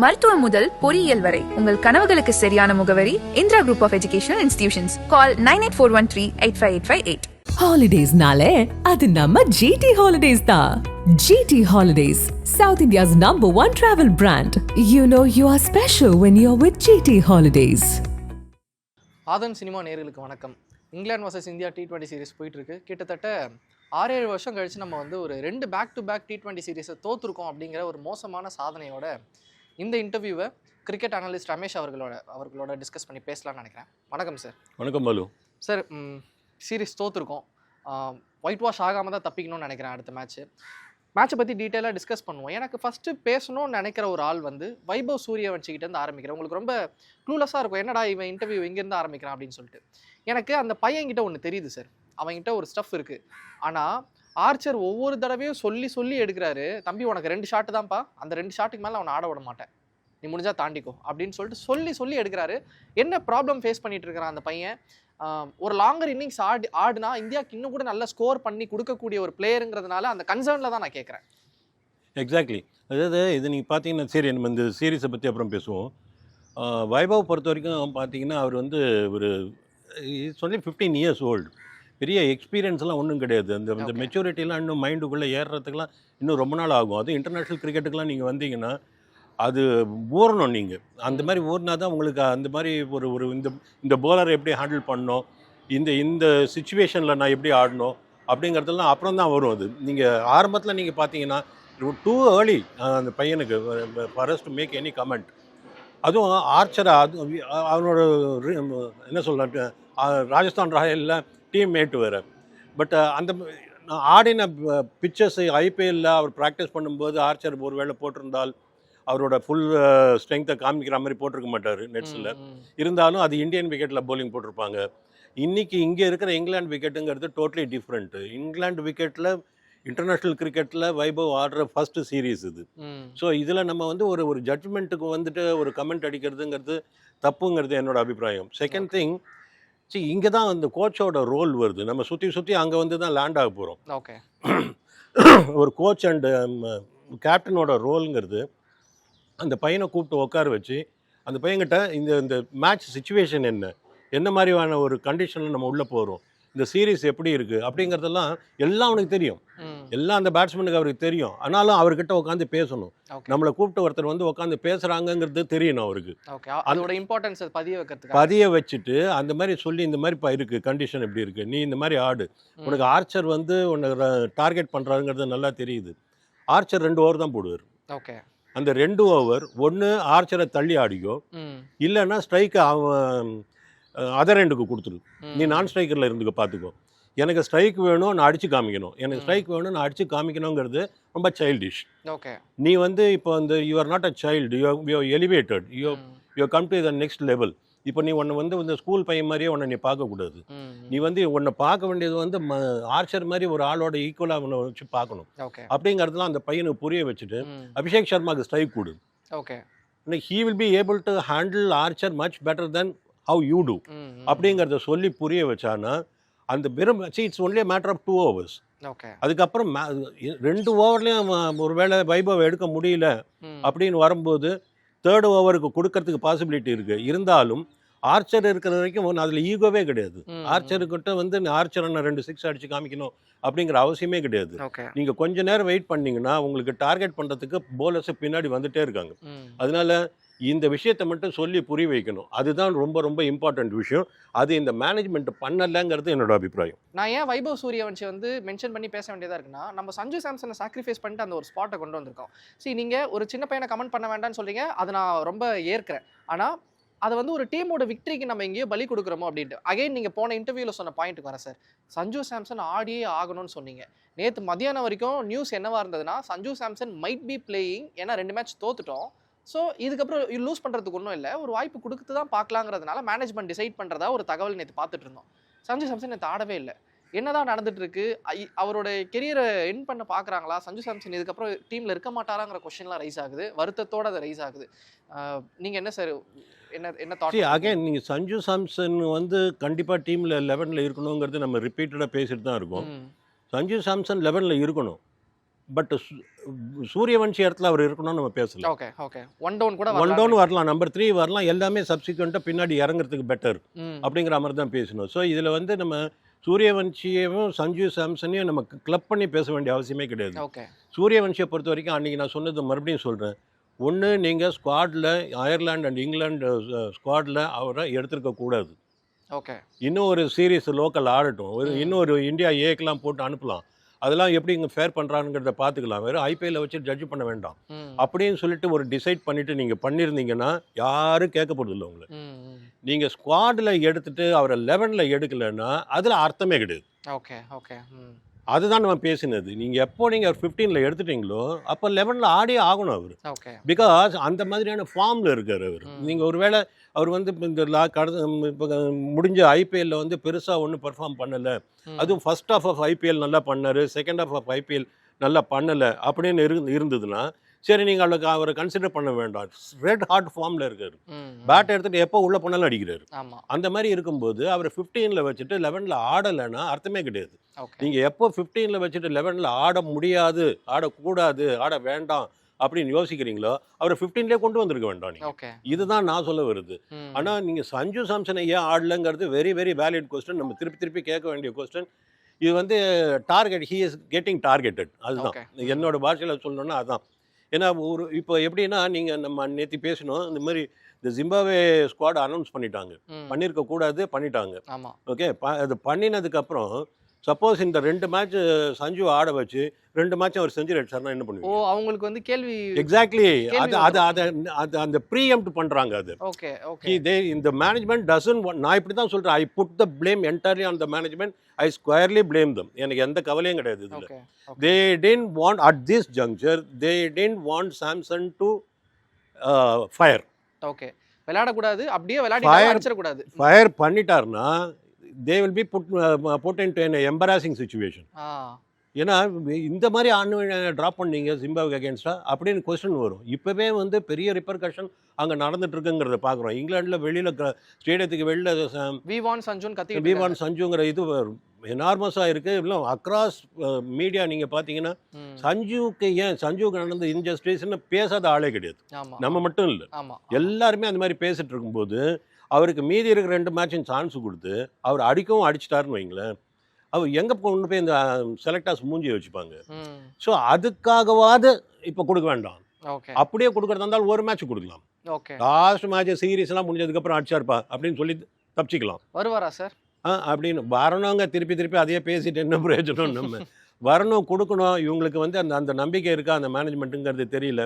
மருத்துவம் முதல் பொறியியல் வரை உங்கள் கனவுகளுக்கு சரியான முகவரி Indira group of educational institutions. Call 9841385858. Holidays-nale, adu namma GT Holidays da. GT Holidays, South India's #1 travel brand. You know you are special when you're with GT Holidays. Aadhan cinema நேயர்களுக்கு வணக்கம். England versus India T20 series போயிட்டுருக்கு. கிட்டத்தட்ட 6-7 வருஷம் கழிச்சு நம்ம வந்து ஒரு 2 back to back T20 சீரிஸை தோற்றுருக்கோம் அப்படிங்கிற ஒரு மோசமான சாதனையோட இந்த இன்டர்வியூவை கிரிக்கெட் அனலிஸ்ட் ரமேஷ் அவர்களோட டிஸ்கஸ் பண்ணி பேசலாம்னு நினைக்கிறேன். வணக்கம் சார். வணக்கம் பாலு. சார், சீரிஸ் தோற்றுருக்கோம். ஒயிட் வாஷ் ஆகாமல் தான் தப்பிக்கணும்னு நினைக்கிறேன். அடுத்த மேட்சை பற்றி டீட்டெயிலாக டிஸ்கஸ் பண்ணுவோம். எனக்கு ஃபஸ்ட்டு பேசணும்னு நினைக்கிற ஒரு ஆள் வந்து வைபவ் சூரியவன்ஷிக்கிட்டேருந்து ஆரம்பிக்கிறேன். உங்களுக்கு ரொம்ப க்ளூலெஸ்ஸாக இருக்கும், என்னடா இவன் இன்டர்வியூ இங்கேருந்து ஆரம்பிக்கிறான் அப்படின்னு சொல்லிட்டு. எனக்கு அந்த பையன்கிட்ட ஒன்று தெரியுது சார், அவங்ககிட்ட ஒரு ஸ்டஃப் இருக்குது. ஆனால் ஆர்ச்சர் ஒவ்வொரு தடவையும் சொல்லி எடுக்கிறாரு, தம்பி உனக்கு 2 ஷாட்டு தான்ப்பா, அந்த 2 ஷாட்டுக்கு மேலே அவனை ஆட விட மாட்டேன், நீ முடிஞ்சால் தாண்டிக்கோ அப்படின்னு சொல்லிட்டு சொல்லி எடுக்கிறாரு. என்ன ப்ராப்ளம் ஃபேஸ் பண்ணிட்டு இருக்கிறான் அந்த பையன்? ஒரு லாங்கர் இன்னிங்ஸ் ஆடுனா இந்தியாவுக்கு இன்னும் கூட நல்ல ஸ்கோர் பண்ணி கொடுக்கக்கூடிய ஒரு பிளேயருங்கிறதுனால அந்த கன்சர்னில் தான் நான் கேட்குறேன். எக்ஸாக்ட்லி. அதாவது இது நீங்கள் பார்த்தீங்கன்னா, சரி நம்ம இந்த சீரீஸை பற்றி அப்புறம் பேசுவோம். வைபவ் பொறுத்த வரைக்கும் பார்த்தீங்கன்னா அவர் வந்து ஒரு சொல்லி 15 இயர்ஸ் ஓல்டு. பெரிய எக்ஸ்பீரியன்ஸ்லாம் ஒன்றும் கிடையாது. அந்த மெச்சூரிட்டிலாம் இன்னும் மைண்டுக்குள்ளே ஏறுறதுக்கெலாம் இன்னும் ரொம்ப நாள் ஆகும். அது இன்டர்நேஷ்னல் கிரிக்கெட்டுக்கெலாம் நீங்கள் வந்தீங்கன்னா அது ஊறணும். நீங்கள் அந்த மாதிரி ஊறினா தான் உங்களுக்கு அந்த மாதிரி ஒரு இந்த போலரை எப்படி ஹேண்டில் பண்ணணும், இந்த சுச்சுவேஷனில் நான் எப்படி ஆடணும் அப்படிங்கிறதெல்லாம் அப்புறம் தான் வரும். அது நீங்கள் ஆரம்பத்தில் நீங்கள் பார்த்தீங்கன்னா டூ ஏர்லி அந்த பையனுக்கு for to make any comment. அதுவும் ஆர்ச்சரை அவனோட என்ன சொல்ல ராஜஸ்தான் ராயலில் டீம் மேட்டு வேறு. பட் அந்த ஆடின பிக்சர்ஸ் ஐபிஎல்லில் அவர் ப்ராக்டிஸ் பண்ணும்போது ஆர்ச்சர் ஒரு வேளை போட்டிருந்தால் அவரோட ஃபுல் ஸ்ட்ரென்த்தை காமிக்கிற மாதிரி போட்டிருக்க மாட்டார் நெட்ஸில். இருந்தாலும் அது இந்தியன் விக்கெட்டில் போலிங் போட்டிருப்பாங்க. இன்றைக்கி இங்கே இருக்கிற இங்கிலாந்து விக்கெட்டுங்கிறது டோட்டலி டிஃப்ரெண்ட்டு. இங்கிலாந்து விக்கெட்டில் இன்டர்நேஷ்னல் கிரிக்கெட்டில் வைபவ் ஆடுற ஃபஸ்ட்டு சீரீஸ் இது. ஸோ இதில் நம்ம வந்து ஒரு ஜட்ஜ்மெண்ட்டுக்கு வந்துட்டு ஒரு கமெண்ட் அடிக்கிறதுங்கிறது தப்புங்கிறது என்னோட அபிப்பிராயம். செகண்ட் திங், இங்கே தான் அந்த கோச்சோட ரோல் வருது. நம்ம சுற்றி அங்கே வந்து தான் லேண்ட் ஆக போகிறோம். ஓகே. ஒரு கோச் அண்டு கேப்டனோட ரோலுங்கிறது அந்த பையனை கூப்பிட்டு உட்கார வச்சு அந்த பையன்கிட்ட இந்த மேட்ச் சுச்சுவேஷன் என்ன மாதிரியான ஒரு கண்டிஷனில் நம்ம உள்ளே போகிறோம், இந்த சீரீஸ் எப்படி இருக்குது அப்படிங்கிறதெல்லாம் எல்லாம் அவனுக்கு தெரியும். எல்லாம் அந்த பேட்ஸ்மேனுக்கு அவருக்கு தெரியும். ஆனாலும் அவர்கிட்ட உட்காந்து பேசணும். நம்மளை கூப்பிட்டு ஒருத்தர் வந்து உட்காந்து பேசுகிறாங்கங்கிறது தெரியணும் அவருக்கு. அதோட இம்பார்ட்டன்ஸ் பதிய வச்சுட்டு அந்த மாதிரி சொல்லி இந்த மாதிரி இருக்குது, கண்டிஷன் எப்படி இருக்குது, நீ இந்த மாதிரி ஆடு, உனக்கு ஆர்ச்சர் வந்து உன்னை டார்கெட் பண்ணுறாருங்கிறது நல்லா தெரியுது. ஆர்ச்சர் 2 ஓவர் தான் போடுவார். ஓகே. அந்த 2 ஓவர் ஒன்று ஆர்ச்சரை தள்ளி ஆடிக்கோ, இல்லைன்னா ஸ்ட்ரைக்கை அவன் அதர் எண்டுக்கு கொடுத்துரு, நீ நான் ஸ்ட்ரைக்கரில் இருந்துக்க பார்த்துக்கோ. எனக்கு ஸ்ட்ரைக் வேணும், நான் அடித்து காமிக்கணும், எனக்கு ஸ்ட்ரைக் வேணும், நான் அடித்து காமிக்கணுங்கிறது ரொம்ப சைல்டிஷ். ஓகே. நீ வந்து இப்போ வந்து you are not a child, you elevated, you come to the next level. இப்போ நீ உன்னை வந்து இந்த ஸ்கூல் பையன் மாதிரியே உன்னை நீ பார்க்கக்கூடாது. நீ வந்து உன்னை பார்க்க வேண்டியது வந்து ஆர்ச்சர் மாதிரி ஒரு ஆளோட ஈக்குவலாக உன்னை வச்சு பார்க்கணும். அப்படிங்கிறதுலாம் அந்த பையனுக்கு புரிய வச்சுட்டு அபிஷேக் சர்மாவுக்கு ஸ்ட்ரைக் கொடு. Okay. He will be able to handle Archer much better than how you do அப்படிங்கிறத சொல்லி புரிய வச்சானா அந்த வெறும் it's only a matter of 2 overs. அதுக்கப்புறம் 2 ஓவர்லேயும் ஒரு வேளை வைபவ் எடுக்க முடியல அப்படின்னு வரும்போது 3rd ஓவருக்கு கொடுக்கறதுக்கு பாசிபிலிட்டி இருக்குது. இருந்தாலும் ஆர்ச்சர் இருக்கிற வரைக்கும் அதில் ஈகோவே கிடையாது. ஆர்ச்சருக்கிட்ட வந்து ஆர்ச்சரை நான் 2 6 அடித்து காமிக்கணும் அப்படிங்கிற அவசியமே கிடையாது. நீங்கள் கொஞ்ச நேரம் வெயிட் பண்ணிங்கன்னா உங்களுக்கு டார்கெட் பண்ணுறதுக்கு போலர்ஸ் பின்னாடி வந்துட்டே இருக்காங்க. அதனால இந்த விஷயத்தை மட்டும் சொல்லி புரிய வைக்கணும். அதுதான் ரொம்ப ரொம்ப இம்பார்ட்டன்ட் விஷயம். அது இந்த மேனேஜ்மெண்ட் பண்ணலைங்கிறது என்னோட அபிப்பிராயம். நான் ஏன் வைபவ் சூரியவன்ஷி வந்து மென்ஷன் பண்ணி பேச வேண்டியதாக இருக்குன்னா, நம்ம சஞ்சு சாம்சனை சாக்ரிஃபைஸ் பண்ணிட்டு அந்த ஒரு ஸ்பாட்டை கொண்டு வந்திருக்கோம். நீங்கள் ஒரு சின்ன பையனை கமெண்ட் பண்ண வேண்டாம்னு சொல்கிறீங்க, அதை நான் ரொம்ப ஏற்கிறேன். ஆனால் அதை வந்து ஒரு டீமோட விக்டரிக்கு நம்ம எங்கேயோ பலி கொடுக்குறோமோ அப்படின்ட்டு. அகைன் நீங்கள் போன இன்டர்வியூவில் சொன்ன பாயிண்ட்டுக்கு வரேன் சார். சஞ்சு சாம்சன் ஆடியே ஆகணும்னு சொன்னீங்க. நேற்று மதியானம் வரைக்கும் நியூஸ் என்னவா இருந்ததுன்னா, Sanju Samson might be playing, ஏன்னா 2 மேட்ச் தோத்துட்டோம், ஸோ இதுக்கப்புறம் லூஸ் பண்ணுறதுக்கு ஒன்றும் இல்லை, ஒரு வாய்ப்பு கொடுத்து தான் பார்க்கலாங்கிறதுனால மேனேஜ்மெண்ட் டிசைட் பண்ணுறதா ஒரு தகவல் நேற்று பார்த்துட்டு இருந்தோம். சஞ்சு சாம்சன் நேற்று ஆடவே இல்லை. என்னதான் நடந்துட்டு இருக்கு? அவரோட கெரியரை எண்ட் பண்ண பார்க்குறாங்களா? சஞ்சு சாம்சன் இதுக்கப்புறம் டீமில் இருக்க மாட்டாராங்கிற கொஸ்டின்லாம் ரைஸ் ஆகுது, வருத்தத்தோடு அது ரைஸ் ஆகுது. நீங்கள் என்ன சார், என்ன தாட்? அகைன் நீங்கள் சஞ்சு சாம்சன் வந்து கண்டிப்பாக டீமில் 11ல் இருக்கணுங்கிறது நம்ம ரிப்பீட்டடாக பேசிட்டு தான் இருக்கோம். சஞ்சு சாம்சன் 11ல் இருக்கணும். பட் சூரியவன்ஷி இடத்துல அவர் இருக்கணும்னு நம்ம பேசல. ஓகே ஓகே 1 டவுன் கூட ஒன் டவுன் வரலாம், நம்பர் 3 வரலாம், எல்லாமே சப்சிக்வெண்ட்டாக பின்னாடி இறங்குறதுக்கு பெட்டர் ம் அப்படிங்கிற மாதிரி தான் பேசணும். ஸோ இதில் வந்து நம்ம சூரியவன்ஷியையும் சஞ்சு சாம்சனையும் நம்ம கிளப் பண்ணி பேச வேண்டிய அவசியமே கிடையாது. ஓகே சூரியவன்ஷியை பொறுத்த வரைக்கும் அன்றைக்கி நான் சொன்னது மறுபடியும் சொல்கிறேன், ஒன்று நீங்கள் ஸ்குவாடில் அயர்லாந்து அண்ட் இங்கிலாந்து ஸ்குவாடில் அவரை எடுத்துருக்க கூடாது. ஓகே இன்னும் ஒரு சீரீஸ் லோக்கல் ஆடட்டும், இன்னும் ஒரு இந்தியா ஏக்கெலாம் போட்டு அனுப்பலாம், அதெல்லாம் எப்படி இங்கே ஃபேர் பண்ணுறாங்கிறத பார்த்துக்கலாம், வெறும் ஐபிஎல்ல வச்சு ஜட்ஜ் பண்ண வேண்டாம் ம் அப்படின்னு சொல்லிட்டு ஒரு டிசைட் பண்ணிவிட்டு நீங்கள் பண்ணியிருந்தீங்கன்னா யாரும் கேட்க போகிறது இல்லை உங்களை. ம் ம் நீங்கள் ஸ்குவாடில் எடுத்துட்டு அவரை 11ல் எடுக்கலைன்னா அதில் அர்த்தமே கிடையாது. ஓகே ஓகே ம் அதுதான் நம்ம பேசினது. நீங்கள் எப்போ நீங்கள் 15ல் எடுத்துட்டீங்களோ அப்போ 11ல் ஆடியே ஆகணும் அவர். ஓகே பிகாஸ் அந்த மாதிரியான ஃபார்மில் இருக்கார் அவர். நீங்கள் ஒருவேளை அவர் வந்து இந்த இப்போ முடிஞ்ச ஐபிஎல்ல வந்து பெருசாக ஒன்றும் பெர்ஃபார்ம் பண்ணலை, அதுவும் ஃபர்ஸ்ட் ஹாஃப் ஆஃப் ஐபிஎல் நல்லா பண்ணார், செகண்ட் ஹாஃப் ஆஃப் ஐபிஎல் நல்லா பண்ணலை அப்படின்னு இருந்ததுன்னா சரி நீங்கள் அவரை கன்சிடர் பண்ண வேண்டாம். ரெட் ஹாட் ஃபார்மில் இருக்கார், பேட் எடுத்துகிட்டு எப்போ உள்ளே போனாலும் அடிக்கிறாரு. ஆமாம் அந்த மாதிரி இருக்கும்போது அவரை 15ல் வச்சுட்டு 11ல் ஆடலைன்னா அர்த்தமே கிடையாது. ஓகே நீங்கள் எப்போ 15ல் வச்சுட்டு 11ல் ஆட முடியாது, ஆடக்கூடாது, ஆட வேண்டாம் அப்படின்னு யோசிக்கிறீங்களோ அவரை 15லே கொண்டு வந்திருக்க வேண்டாம் நீங்கள். ஓகே இதுதான் நான் சொல்ல வருது. ம் ஆனால் நீங்கள் சஞ்சு சாம்சனை ஏன் ஆடலைங்கிறது வெரி வெரி வேலிட் கொஸ்டின், நம்ம திருப்பி திருப்பி கேட்க வேண்டிய கொஸ்டின். இது வந்து target, he is getting targeted. அதுதான் Okay. என்னோட பாஷையில் சொல்லணும்னா அதுதான். ஏன்னா இப்போ எப்படின்னா நீங்கள் நம்ம நேற்று பேசணும், இந்த மாதிரி இந்த ஜிம்பாவே ஸ்குவாட் அனௌன்ஸ் பண்ணிட்டாங்க, ம் பண்ணியிருக்க கூடாது, பண்ணிட்டாங்க. ஆமாம் ஓகே, அது பண்ணினதுக்கப்புறம் சப்போஸ் இந்த 2 மேட்ச் சஞ்சு ஆட வச்சு 2 மேட்ச் அவர் செஞ்சுரி அடிச்சார்னா என்ன ஓ பண்ணுவீங்க? அவங்களுக்கு வந்து கேள்வி எக்ஸாக்ட்லி, கேள்வி அது அது அது அந்த ப்ரீஎம்ப்ட் பண்ணுறாங்க. அது ஓகே ஓகே இந்த மேனேஜ்மெண்ட் டசன், நான் இப்படி தான் சொல்கிறேன், I put the blame entirely on the management, I squarely blame them. எனக்கு எந்த கவலையும் கிடையாது இதில். Okay They didn't want at this juncture, they didn't want Samson to fire. Okay விளையாடக்கூடாது, அப்படியே விளையாடி Fire. அடிச்சிடக்கூடாது. Fire பண்ணிட்டார்னா they will be put into an embarrassing situation. ஆ ஏன்னா இந்த மாதிரி ட்ராப் பண்ணீங்க ஜிம்பாப்வே அகேன்ஸ்டாக அப்படின்னு கொஸ்டின் வரும். இப்போவே வந்து பெரிய ரிப்பர்கஷன் அங்கே நடந்துட்டு இருக்குங்கிறத பார்க்குறோம். இங்கிலாண்டில் வெளியில் ஸ்டேடியத்துக்கு வெளியில் வி வான் சஞ்சுன்னு கத்திட்டு விவான் சஞ்சுங்கிற இது எனார்மஸாக இருக்குது. இல்லை அக்ராஸ் மீடியா நீங்கள் பார்த்தீங்கன்னா ம் சஞ்சுக்கு நடந்த இன்ஜஸ்டிஸ்ன்னு பேசாத ஆளே கிடையாது. ஆமா நம்ம மட்டும் இல்லை, ஆமா எல்லாருமே அந்த மாதிரி பேசிட்டு இருக்கும்போது அவருக்கு மீதி இருக்கிற 2 மேட்சும் சான்ஸ் கொடுத்து அவர் அடிக்கவும் அடிச்சிட்டாருன்னு வைங்களேன், அவர் எங்கே கொண்டு போய் இந்த செலக்டர்ஸ் மூஞ்சியை வச்சுப்பாங்க. ம் ஸோ அதுக்காகவாது இப்போ கொடுக்க வேண்டாம். ஓகே அப்படியே கொடுக்குறதா இருந்தாலும் ஒரு மேட்ச் கொடுக்கலாம். ஓகே லாஸ்ட் மேட்ச் சீரீஸ்லாம் முடிஞ்சதுக்கப்புறம் அடிச்சார்ப்பா அப்படின்னு சொல்லி தப்பிச்சிக்கலாம். வருவாரா சார்? அப்படின்னு வரணுங்க, திருப்பி திருப்பி அதையே பேசிட்டு என்ன பிரயோஜனம்? நம்ம வரணும், கொடுக்கணும். இவங்களுக்கு வந்து அந்த நம்பிக்கை இருக்கா அந்த மேனேஜ்மெண்ட்டுங்கிறது தெரியல.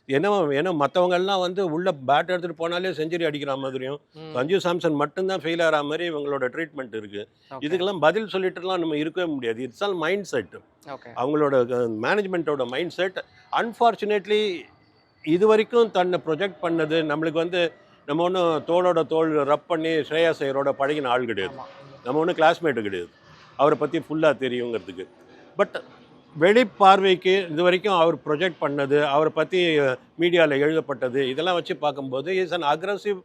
ஏன்னா மற்றவங்கெல்லாம் வந்து உள்ள பேட் எடுத்துகிட்டு போனாலே செஞ்சுரி அடிக்கிற மாதிரியும் சஞ்சு சாம்சன் மட்டும்தான் ஃபெயில் ஆகிற மாதிரி இவங்களோட ட்ரீட்மெண்ட் இருக்குது. இதுக்கெல்லாம் பதில் சொல்லிட்டுலாம் நம்ம இருக்கவே முடியாது. It's all mind set, okay அவங்களோட மேனேஜ்மெண்ட்டோட மைண்ட் செட். அன்ஃபார்ச்சுனேட்லி இது வரைக்கும் தன்னை ப்ரொஜெக்ட் பண்ணது நம்மளுக்கு வந்து நம்ம ஒன்றும் தோளோட தோல் ரப் பண்ணி ஸ்ரேயாஸ் ஐயரோட பழகின ஆள் கிடையாது. ஆமா நம்ம ஒன்றும் கிளாஸ்மேட்டு கிடையாது அவரை பற்றி ஃபுல்லாக தெரியுங்கிறதுக்கு. பட் வெளிப்பார்வைக்கு இது வரைக்கும் அவர் ப்ரொஜெக்ட் பண்ணது, அவரை பற்றி மீடியாவில் எழுதப்பட்டது, இதெல்லாம் வச்சு பார்க்கும்போது இஸ் அன் அக்ரஸிவ்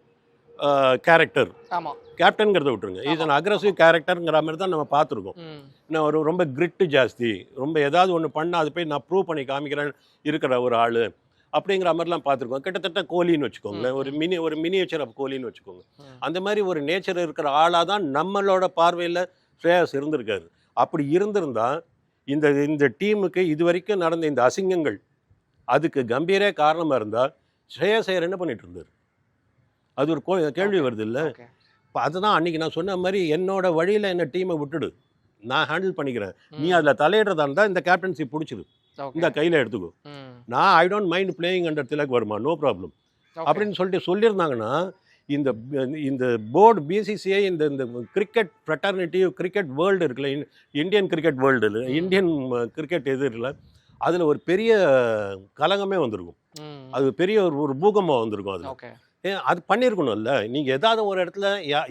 கேரக்டர். ஆமா கேப்டன்கிறத விட்டுருங்க, இஸ் அன் அக்ரஸிவ் கேரக்டருங்கிற மாதிரி தான் நம்ம பார்த்துருக்கோம். ம் நான் ஒரு ரொம்ப கிரிட்டு ஜாஸ்தி, ரொம்ப ஏதாவது ஒன்று பண்ணால் அது போய் நான் ப்ரூவ் பண்ணி காமிக்கிறேன் இருக்கிற ஒரு ஆள் அப்படிங்கிற மாதிரிலாம் பார்த்துருக்கோம். கிட்டத்தட்ட கோலின்னு வச்சுக்கோங்களேன், ஒரு மினியேச்சர் ஆஃப் கோலின்னு வச்சுக்கோங்க. அந்த மாதிரி ஒரு நேச்சர் இருக்கிற ஆளாக தான் நம்மளோட பார்வையில் ஸ்ரேயாஸ் இருந்திருக்காரு. அப்படி இருந்திருந்தா இந்த டீமுக்கு இது வரைக்கும் நடந்த இந்த அசிங்கங்கள் அதுக்கு கம்பீரே காரணமாக இருந்தால் ஸ்ரேயாஸ் ஐயர் என்ன பண்ணிட்டு இருந்தார்? அது ஒரு கேள்வி வருது இல்லை? ஓகே இப்போ அதுதான் அன்றைக்கி நான் சொன்ன மாதிரி என்னோட வழியில் என்ன டீமை விட்டுடு, நான் ஹேண்டில் பண்ணிக்கிறேன், நீ அதில் தலையிடுறதா இருந்தால் இந்த கேப்டன்சி பிடிச்சிரு, இந்த கையில் எடுத்துக்கோ, நான் I don't mind playing under Tilak Varma, no problem அப்படின்னு சொல்லியிருந்தாங்கன்னா இந்த போர்டு பிசிசிஐ இந்த கிரிக்கெட் ஃப்ரெட்டர்னிட்டி கிரிக்கெட் வேர்ல்டு இருக்குல்ல, Indian cricket world, Indian cricket இது இருக்குல்ல, அதில் ஒரு பெரிய கலங்கமே வந்திருக்கும். அது பெரிய ஒரு பூகம்பம் வந்திருக்கும். அதில் அது பண்ணியிருக்கணும்ல. நீங்கள் ஏதாவது ஒரு இடத்துல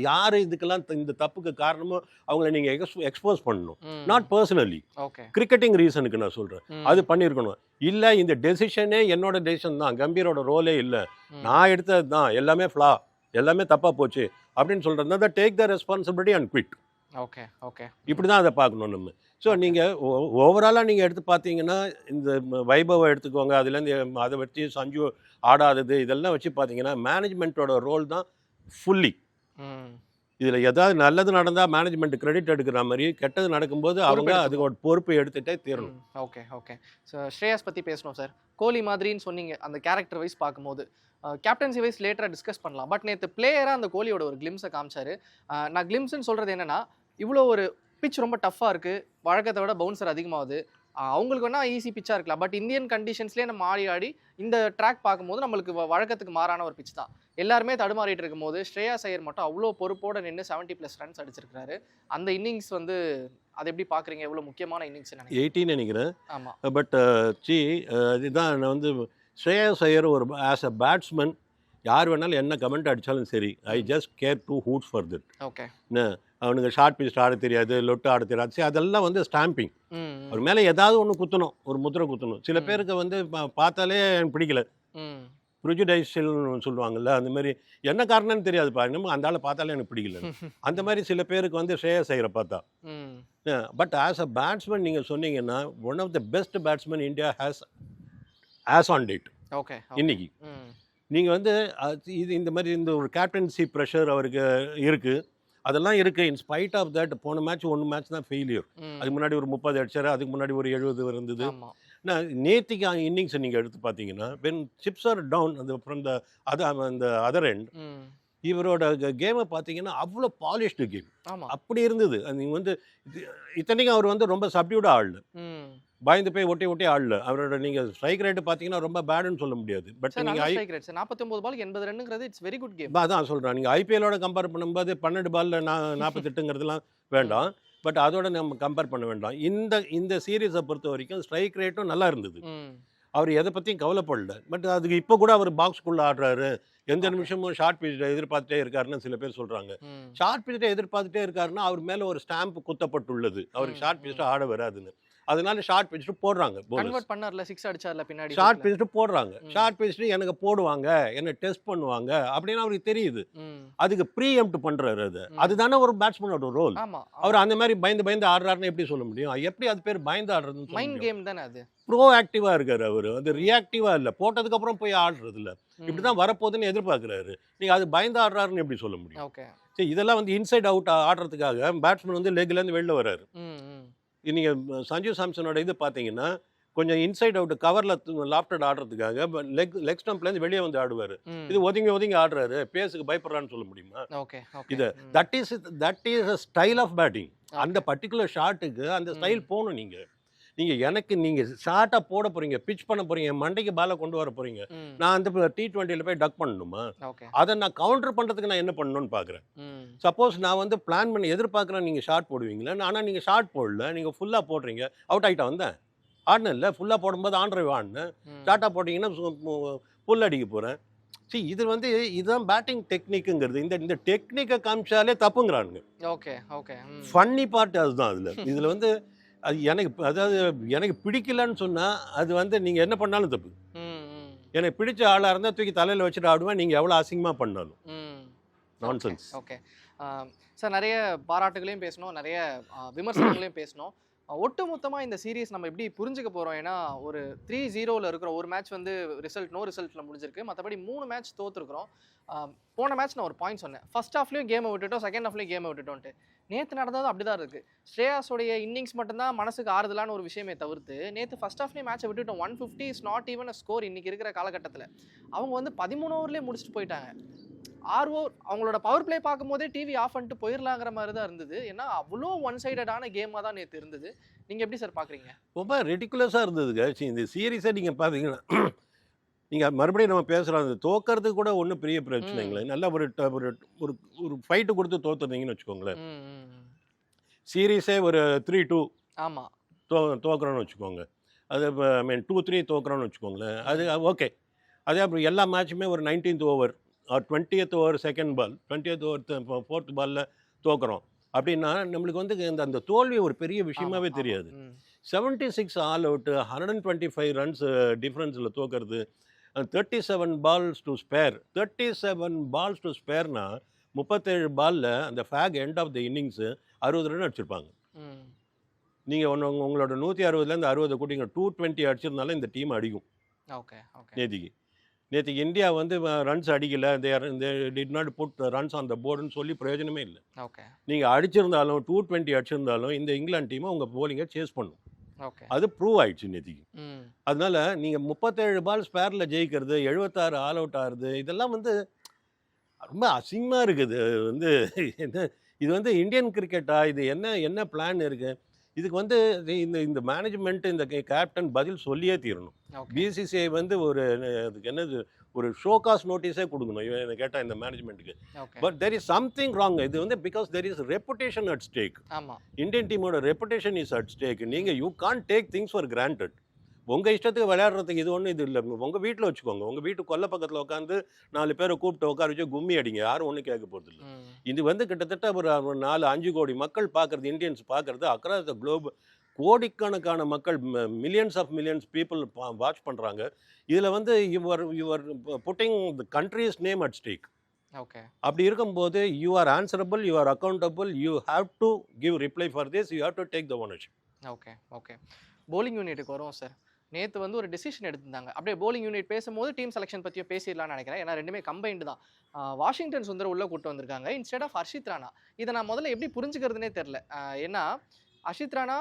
யார் இதுக்கெல்லாம் இந்த தப்புக்கு காரணமோ அவங்கள நீங்கள் எக்ஸ்போஸ் பண்ணணும், நாட் பர்சனலி, கிரிக்கெட்டிங் ரீசனுக்கு நான் சொல்கிறேன். அது பண்ணியிருக்கணும். இல்லை இந்த டெசிஷனே என்னோட டெசிஷன் தான், கம்பீரோட ரோலே இல்லை, நான் எடுத்தது தான், எல்லாமே ஃப்ளா, எல்லாமே தப்பாக போச்சு அப்படின்னு சொல்கிறதுனா take the responsibility and quit. Okay okay இப்படி தான் அதை பார்க்கணும் நம்ம. ஸோ நீங்கள் ஓவராலாக நீங்கள் எடுத்து பார்த்தீங்கன்னா இந்த வைபவை எடுத்துக்கோங்க, அதுலேருந்து அதை வச்சு சஞ்சு ஆடாதது இதெல்லாம் வச்சு பார்த்தீங்கன்னா மேனேஜ்மெண்ட்டோட ரோல் தான் ஃபுல்லி. இதில் ஏதாவது நல்லது நடந்தால் மேனேஜ்மெண்ட் கிரெடிட் எடுக்கிற மாதிரி, கெட்டது நடக்கும்போது அவங்க அதுக்கு பொறுப்பை எடுத்துகிட்டே தீரணும். Okay okay. ஸோ ஸ்ரேயாஸ் பற்றி பேசணும் சார். கோலி மாதிரின்னு சொன்னீங்க, அந்த கேரக்டர் வைஸ் பார்க்கும்போது கேப்டன்சி வைஸ் லேட்டராக டிஸ்கஸ் பண்ணலாம். பட் நேற்று பிளேயராக அந்த கோலியோட ஒரு கிளிம்ஸை காமிச்சாரு. நான் கிளிம்ஸ்ன்னு சொல்கிறது என்னென்னா, இவ்வளோ ஒரு பிச் ரொம்ப டஃப்பாக இருக்குது, வழக்கத்தை விட பவுன்சர் அதிகமாகுது, அவங்களுக்கு வேணால் ஈஸி பிச்சாக இருக்கலாம். பட் இந்தியன் கண்டிஷன்ஸ்லேயே நம்ம ஆடி இந்த ட்ராக் பார்க்கும்போது நம்மளுக்கு வழக்கத்துக்கு மாறான ஒரு பிச் தான். எல்லாருமே தடுமாறிட்டு இருக்கும்போது ஸ்ரேயாஸ் ஐயர் மட்டும் அவ்வளோ பொறுப்போடு நின்று 70+ ரன்ஸ் அடிச்சிருக்காரு. அந்த இன்னிங்ஸ் வந்து அதை எப்படி பார்க்குறீங்க? எவ்வளோ முக்கியமான இன்னிங்ஸ் நினைக்கிறேன். 18 நினைக்கிறேன். ஆமாம். பட் இதுதான் நான் வந்து ஸ்ரேயாஸ் ஐயர் ஒரு ஆஸ் அ பேட்ஸ்மேன் யார் வேணாலும் என்ன கமெண்ட் அடித்தாலும் சரி, I just care two hoots for it. Okay. அவனுக்கு ஷார்ட் பிச் ஆட தெரியாது, லொட்டு ஆட தெரியாது, சரி அதெல்லாம் வந்து ஸ்டாம்பிங். அவர் மேலே ஏதாவது ஒன்று குத்தணும், ஒரு முத்திரை குத்தணும். சில பேருக்கு வந்து பார்த்தாலே எனக்கு பிடிக்கல, ப்ரிஜுடைஷியல்னு சொல்லுவாங்கல்ல, அந்த மாதிரி என்ன காரணம்னு தெரியாதுப்பா, இன்னும் அந்த ஆளை பார்த்தாலே எனக்கு பிடிக்கல. அந்த மாதிரி சில பேருக்கு வந்து ஸ்ரேயாஸ் ஐயரை பார்த்தா. பட் ஆஸ் அ பேட்ஸ்மேன் நீங்கள் சொன்னீங்கன்னா one of the best batsman India has on date. Okay. இன்னைக்கு நீங்கள் வந்து இது இந்த மாதிரி இந்த ஒரு கேப்டன்சி ப்ரெஷர் அவருக்கு இருக்குது, அதெல்லாம் இருக்குது. இன் ஸ்பைட் ஆஃப் தட் போன மேட்ச் 1 மேட்ச் தான் ஃபெயிலியர். அதுக்கு முன்னாடி ஒரு 30 அடிச்சார், அதுக்கு முன்னாடி ஒரு 70 இருந்தது. நான் நேத்திக்கு இன்னிங்ஸை நீங்கள் எடுத்து பார்த்தீங்கன்னா வென் சிப்ஸ் ஆர் டவுன் அந்த ஃப்ரம் த அந்த அதர் எண்ட், இவரோட கேமை பார்த்தீங்கன்னா அவ்வளோ பாலிஷ்டு கேம் அப்படி இருந்தது. நீங்கள் வந்து இத்தனைக்கும் அவர் வந்து ரொம்ப சப்டியூடாக ஆடல, பயந்து போய் ஒட்டி ஆடல. அவரோட நீங்கள் ஸ்ட்ரைக் ரேட்டு பார்த்தீங்கன்னா ரொம்ப பேடுன்னு சொல்ல முடியாது. பட் நீங்கள் 49 பாலுக்கு 80 ரன்னுங்கிறது இட்ஸ் வெரி குட் கேம். அதான் சொல்கிறேன், நீங்கள் ஐபிஎல்லோட கம்பேர் பண்ணும்போது 12 பாலில் 48ங்கிறதுலாம் வேண்டாம். பட் அதோட நம்ம கம்பேர் பண்ண வேண்டாம். இந்த சீரீஸை பொறுத்த வரைக்கும் ஸ்ட்ரைக் ரேட்டும் நல்லா இருந்தது. அவர் எதை பற்றியும் கவலைப்படல. பட் அதுக்கு இப்போ கூட அவர் பாக்ஸ்குள்ளே ஆடுறாரு, எந்த நிமிஷமும் ஷார்ட் பிச்சை எதிர்பார்த்துட்டே இருக்காருன்னு சில பேர் சொல்கிறாங்க. ஷார்ட் பிச்சை எதிர்பார்த்துட்டே இருக்காருன்னா அவர் மேலே ஒரு ஸ்டாம்ப் குத்தப்பட்டுள்ளது, அவருக்கு ஷார்ட் பிச்சை ஆட வராதுன்னு. அதனால ஷார்ட் பிச்சுட்டு போடுறாங்க, கன்வர்ட் பண்ணார்ல, 6 அடிச்சார்ல பின்னாடி, ஷார்ட் பிச்சுட்டு போடுறாங்க. ஷார்ட் பிச்சுட்டு எனக்கு போடுவாங்க, என்ன டெஸ்ட் பண்ணுவாங்க அப்படின்னு அவருக்கு தெரியுது. அதுக்கு ப்ரீஎம்ப்ட் பண்றாரு. அதுதானே ஒரு பேட்ஸ்மேனோட ரோல். அவர் அந்த மாதிரி பயந்து ஆடுறாருன்னு எப்படி சொல்ல முடியும்? எப்படி அது பேர் பயந்து ஆடுறதுன்னு? மைண்ட் கேம் தானே அது. ப்ரோ ஆக்டிவா இருக்காரு அவரு, அது ரியாக்டிவா இல்ல, போட்டதுக்கு அப்புறம் போய் ஆடுறது இல்ல, இப்படிதான் வரப்போகுதுன்னு எதிர்பார்க்கிறாரு. நீங்க அது பயந்து ஆடுறாருன்னு எப்படி சொல்ல முடியும்? சரி, இதெல்லாம் வந்து இன்சைட் அவுட் ஆடுறதுக்காக பேட்ஸ்மேன் வந்து லெக்ல இருந்து வெளில வராரு. நீங்கள் சஞ்சு சாம்சனோட இது பார்த்தீங்கன்னா கொஞ்சம் இன்சைட் அவுட் கவரில் லாப்டட் ஆடுறதுக்காக லெக் ஸ்டம்ப்லேருந்து வெளியே வந்து ஆடுவார். இது ஒதுங்கி ஆடுறாரு, பேஸுக்கு பயப்படுறான்னு சொல்ல முடியுமா? இது that is a style of batting. அந்த பர்டிகுலர் ஷாட்டுக்கு அந்த ஸ்டைல் போகணும். நீங்கள் ஷார்ட்டாக போட போகிறீங்க, பிச் பண்ண போகிறீங்க, மண்டைக்கு பாலை கொண்டு வர போகிறீங்க. நான் அந்த T20 போய் டக் பண்ணணுமா? அதை நான் கவுண்டர் பண்ணுறதுக்கு நான் என்ன பண்ணணும்னு பார்க்குறேன். சப்போஸ் நான் வந்து பிளான் பண்ணி எதிர்பார்க்குறேன் நீங்கள் ஷார்ட் போடுவீங்களா, ஆனால் நீங்கள் ஷார்ட் போடல, நீங்கள் ஃபுல்லாக போடுறீங்க. அவுட் ஆகிட்டா வந்தேன், ஆடினேன் இல்லை, ஃபுல்லாக போடும்போது ஆண்ட்ரைவ் ஆடினேன். ஷார்ட்டாக போட்டிங்கன்னா புல் அடிக்க போகிறேன். சரி, இது வந்து இதுதான் பேட்டிங் டெக்னிக்குங்கிறது. இந்த டெக்னிக்கை காமிச்சாலே தப்புங்கிறானுங்க. ஃபன்னி பார்ட் அதுதான். இதில் வந்து அது எனக்கு பிடிக்கலன்னு சொன்னால் அது வந்து நீங்கள் என்ன பண்ணாலும் தப்பு. எனக்கு பிடிச்ச ஆளாக இருந்தால் தூக்கி தலையில் வச்சுட்டு ஆடுவேன், நீங்கள் எவ்வளோ அசிங்கமாக பண்ணாலும். நான்சென்ஸ். ஓகே சார், நிறைய பாராட்டுகளையும் பேசணும், நிறைய விமர்சனங்களையும் பேசணும். ஒட்டு மொத்தமாக இந்த சீரீஸ் நம்ம எப்படி புரிஞ்சுக்க போகிறோம்? ஏன்னா ஒரு 3-0 இருக்கிற ஒரு மேட்ச் வந்து நோ ரிசல்ட்டில் முடிஞ்சிருக்கு. மற்றபடி 3 மேட்ச் தோற்றுருக்குறோம். போன மேட்ச் நான் ஒரு பாயிண்ட் சொன்னேன், ஃபர்ஸ்ட் ஹாஃப்லேயும் கேமை விட்டுட்டோம், செகண்ட் ஹாஃப்லேயும் கேமை விட்டுட்டோன்ட்டு. நேற்று நடந்தது அப்படி தான் இருக்குது. ஸ்ரேயாஸோடைய இன்னிங்ஸ் மட்டும்தான் மனசுக்கு ஆறுதலான ஒரு விஷயமே தவிர்த்து, நேற்று ஃபர்ஸ்ட் ஹாஃப்லேயும் மேட்சை விட்டுட்டோம். 150 is not even a score இன்றைக்கி இருக்கிற காலகட்டத்தில். அவங்க வந்து 13 ஓவர்லேயே முடிச்சுட்டு போயிட்டாங்க. 6 ஓவர் அவங்களோட பவர் பிளே பார்க்கும்போதே டிவி ஆஃப் பண்ணிட்டு போயிடலாங்கிற மாதிரி தான் இருந்தது. ஏன்னா அவ்வளோ ஒன் சைடடான கேமாக தான் நேற்று இருந்தது. நீங்கள் எப்படி சார் பார்க்குறீங்க? ரொம்ப ரெடிகுலஸாக இருந்ததுங்க இந்த சீரீஸை. நீங்கள் பார்த்தீங்கன்னா நீங்கள் மறுபடியும் நம்ம பேசுகிறோம், அது தோக்கிறதுக்கு கூட ஒன்றும் பெரிய பிரச்சனைங்களே. நல்லா ஒரு ஃபைட்டு கொடுத்து தோத்துறீங்கன்னு வச்சுக்கோங்களேன். சீரீஸே ஒரு 3-2 ஆமாம் தோக்குறோன்னு வச்சுக்கோங்க, அது 2-3 தோக்குறோன்னு வச்சுக்கோங்களேன், அது ஓகே. அதே அப்புறம் எல்லா மேட்சுமே ஒரு 19th over or 20th over second ball, 20th over 4th பாலில் தோக்குறோம் அப்படின்னா நம்மளுக்கு வந்து அந்த தோல்வி ஒரு பெரிய விஷயமாவே தெரியாது. 76 ஆல் அவுட்டு, 125 ரன்ஸ் டிஃப்ரென்ஸில் தோக்கிறது, 37 balls to spare. 37 balls to spareனா 37 பால்ல அந்த fag end of the innings 60 run அடிச்சிருப்பாங்க. ம். நீங்கள் உங்களோட 160லேருந்து 60 கூட்டிங்க 220 அடிச்சிருந்தாலும் இந்த டீம் அடிக்கும். Okay okay. நேற்றுக்கு இந்தியா வந்து ரன்ஸ் அடிக்கலை, they did not put runs on the போர்டுன்னு சொல்லி பிரயோஜனமே இல்லை. ஓகே நீங்கள் அடிச்சிருந்தாலும் 220 அடிச்சிருந்தாலும் இந்த இங்கிலாந்து டீமை உங்கள் போலிங்கை சேஸ் பண்ணும். ஓகே. அது ப்ரூவ் ஆயிடுச்சு நேற்றுக்கு. ம். அதனால நீங்கள் 37 பால் ஸ்பேரில் ஜெயிக்கிறது, 76 ஆல் அவுட் ஆகுறது, இதெல்லாம் வந்து ரொம்ப அசிங்கமாக இருக்குது. வந்து என்ன இது வந்து இந்தியன் கிரிக்கெட்டா? இது என்ன பிளான் இருக்குது இதுக்கு? வந்து இந்த இந்த மேனேஜ்மெண்ட், இந்த கேப்டன் பதில் சொல்லியே தீரணும். ஓகே. பிசிசிஐ வந்து ஒரு அதுக்கு என்னது ஒரு ஷோகாஸ் நோட்டீஸே கொடுக்கணும் இவன் கேட்டால் இந்த மேனேஜ்மெண்ட்டுக்கு. Okay. But there is something wrong. இது வந்து because there is reputation at stake. ஆமா. இந்தியன் டீமோட ரெப்புடேஷன் இஸ் அட் ஸ்டேக். நீங்கள் you can't take things for granted. உங்கள் இஷ்டத்துக்கு விளையாடுறதுக்கு இது ஒன்றும் இது இல்லை. உங்கள் வீட்டில் வச்சுக்கோங்க. உங்கள் வீட்டு கொல்லை பக்கத்தில் உட்காந்து 4 பேரை கூப்பிட்டு உட்கார வச்சு கும்மி அடிங்க, யாரும் ஒன்றும் கேட்க போகிறது இல்லை. ம். இது வந்து கிட்டத்தட்ட ஒரு 4-5 கோடி மக்கள் பார்க்குறது, இந்தியன்ஸ் பார்க்குறது, அக்ராஸ் த குளோப் கோடிக்கணக்கான மக்கள், millions of millions people watch பண்ணுறாங்க. இதில் வந்து your putting the country's name at stake. Okay. அப்படி இருக்கும்போது you are answerable, you are accountable, you have to give reply for this, you have to take the ownership. Okay okay. Bowling யூனிட்டுக்கு வரும் sir. நேற்று வந்து ஒரு decision எடுத்திருந்தாங்க. அப்படியே bowling unit பேசும்போது டீம் செலெக்ஷன் பற்றியும் பேசிடலாம்னு நினைக்கிறேன். ஏன்னா ரெண்டுமே கம்பைண்டு தான். வாஷிங்டன் சுந்தர் உள்ளே கூட்டு வந்திருக்காங்க இன்ஸ்டெட் ஆஃப் ஹர்ஷித் ராணா. இதை நான் முதல்ல எப்படி புரிஞ்சுக்கிறதுனே தெரில. ஏன்னா ஹர்ஷித் ராணா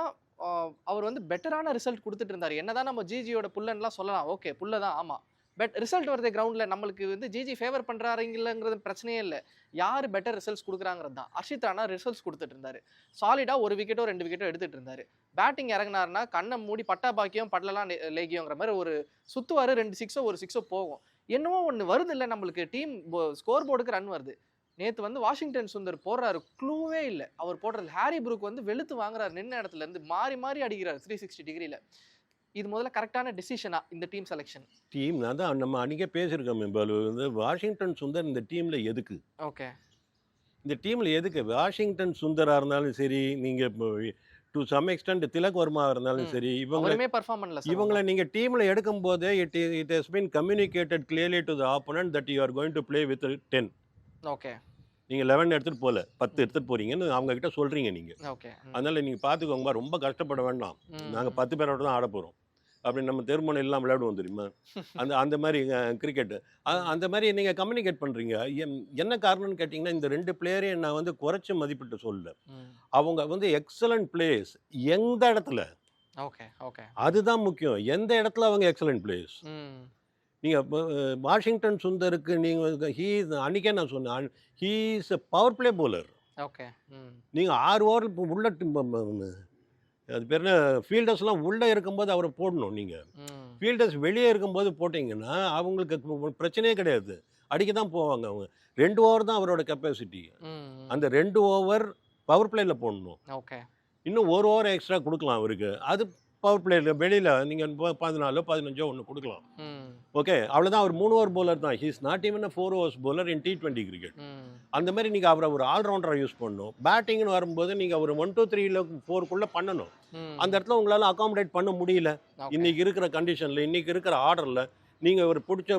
அவர் வந்து பெட்டரான ரிசல்ட் கொடுத்துட்டு இருந்தார். என்னதான் நம்ம ஜிஜியோட புல்லன்லாம் சொல்லலாம், ஓகே புல்ல தான், ஆமாம். பட் ரிசல்ட் வருது கிரவுண்டில். நம்மளுக்கு வந்து ஜிஜி ஃபேவர் பண்ணுறாருங்கிறது பிரச்சனையே இல்லை. யார் பெட்டர் ரிசல்ட்ஸ் கொடுக்குறாங்கிறது தான். ஹர்ஷித் ராணா ரிசல்ட்ஸ் கொடுத்துட்டு இருந்தார். சாலிடாக 1 விக்கெட்டோ 2 விக்கெட்டோ எடுத்துகிட்டு இருந்தார். பேட்டிங் இறங்கினார்னா கண்ணை மூடி பட்டா பாக்கியம் படலாம் லேகியோங்கிற மாதிரி ஒரு சுற்றுவார். 2 6ஓ 1 6ஓ போகும். என்னவோ ஒன்று வருது இல்லை நம்மளுக்கு. டீம் ஸ்கோர் போர்டுக்கு ரன் வருது. நேற்று வந்து வாஷிங்டன் சுந்தர் போடுறாரு, க்ளூவே இல்லை அவர் போடுறது. ஹாரி ப்ரூக் வந்து வெளுத்து வாங்குறாரு, நின்ன இடத்துல இருந்து மாறி மாறி அடிக்கிறார் 360 டிகிரியில். இது முதல்ல கரெக்டான டிசிஷனா இந்த டீம் செலெக்ஷன்? டீம் அதான் நம்ம அன்றைக்கே பேசியிருக்கோம். இப்போ வந்து வாஷிங்டன் சுந்தர் இந்த டீமில் எதுக்கு? ஓகே. இந்த டீமில் எதுக்கு? வாஷிங்டன் சுந்தராக இருந்தாலும் சரி, நீங்கள் இப்போ டு சம் எக்ஸ்டென்ட் திலக் வர்மாவாக இருந்தாலும் சரி, இவங்களுமே பெர்ஃபார்ம் பண்ணல. இவங்களை நீங்கள் டீமில் எடுக்கும் போதே it has been communicated clearly to the opponent that you are going to play with 10. Okay. நீங்கள் 11 எடுத்துகிட்டு போகல, 10 எடுத்துகிட்டு போகிறீங்கன்னு அவங்ககிட்ட சொல்கிறீங்க நீங்கள். ஓகே. அதனால் நீங்கள் பார்த்துக்கோங்கப்பா, ரொம்ப கஷ்டப்பட வேண்டாம், நாங்கள் 10 பேரோட தான் ஆட போகிறோம் அப்படின்னு நம்ம தீர்மானம் எல்லாம் விளையாடுவோம் தெரியுமா? அந்த மாதிரி கிரிக்கெட்டு அந்த மாதிரி நீங்கள் கம்யூனிகேட் பண்ணுறீங்க. என்ன காரணம்னு கேட்டிங்கன்னா, இந்த 2 பிளேயரையும் நான் வந்து குறைச்சி மதிப்பிட்டு சொல்லல. அவங்க வந்து எக்ஸலண்ட் பிளேயர்ஸ். எந்த இடத்துல, ஓகே ஓகே, அதுதான் முக்கியம். எந்த இடத்துல அவங்க எக்ஸலண்ட் பிளேயர்ஸ். நீங்கள் வாஷிங்டன் சுந்தருக்கு நீங்கள் அன்றைக்கே நான் சொன்னேன், he is a power play bowler. Okay. நீங்கள் 6 ஓவர் உள்ள அது பேர் என்ன, ஃபீல்டர்ஸ்லாம் உள்ளே இருக்கும்போது அவரை போடணும். நீங்கள் ஃபீல்டர்ஸ் வெளியே இருக்கும்போது போட்டிங்கன்னா அவங்களுக்கு பிரச்சனையே கிடையாது, அடிக்க தான் போவாங்க. அவங்க 2 ஓவர் தான் அவரோட கெப்பாசிட்டி. அந்த 2 ஓவர் பவர் பிளேயில் போடணும். ஓகே. இன்னும் 1 ஓவர் எக்ஸ்ட்ரா கொடுக்கலாம் அவருக்கு. அது பவர் பிளேயில் வெளியில் நீங்கள் 14 15 ஒன்று கொடுக்கலாம். ஓகே, அவ்வளோதான். அவர் 3 ஓவர் போலர் தான். He's not even 4 overs bowler in T20 cricket. அந்த மாதிரி நீங்கள் அவரை ஒரு ஆல்ரவுண்டராக யூஸ் பண்ணணும். பேட்டிங்னு வரும்போது நீங்கள் ஒரு 1 2 3 4 பண்ணணும். அந்த இடத்துல உங்களால் அகாமடேட் பண்ண முடியல. இன்னைக்கு இருக்கிற கண்டிஷனில், இன்னைக்கு இருக்கிற ஆர்டரில் நீங்கள் ஒரு பிடிச்ச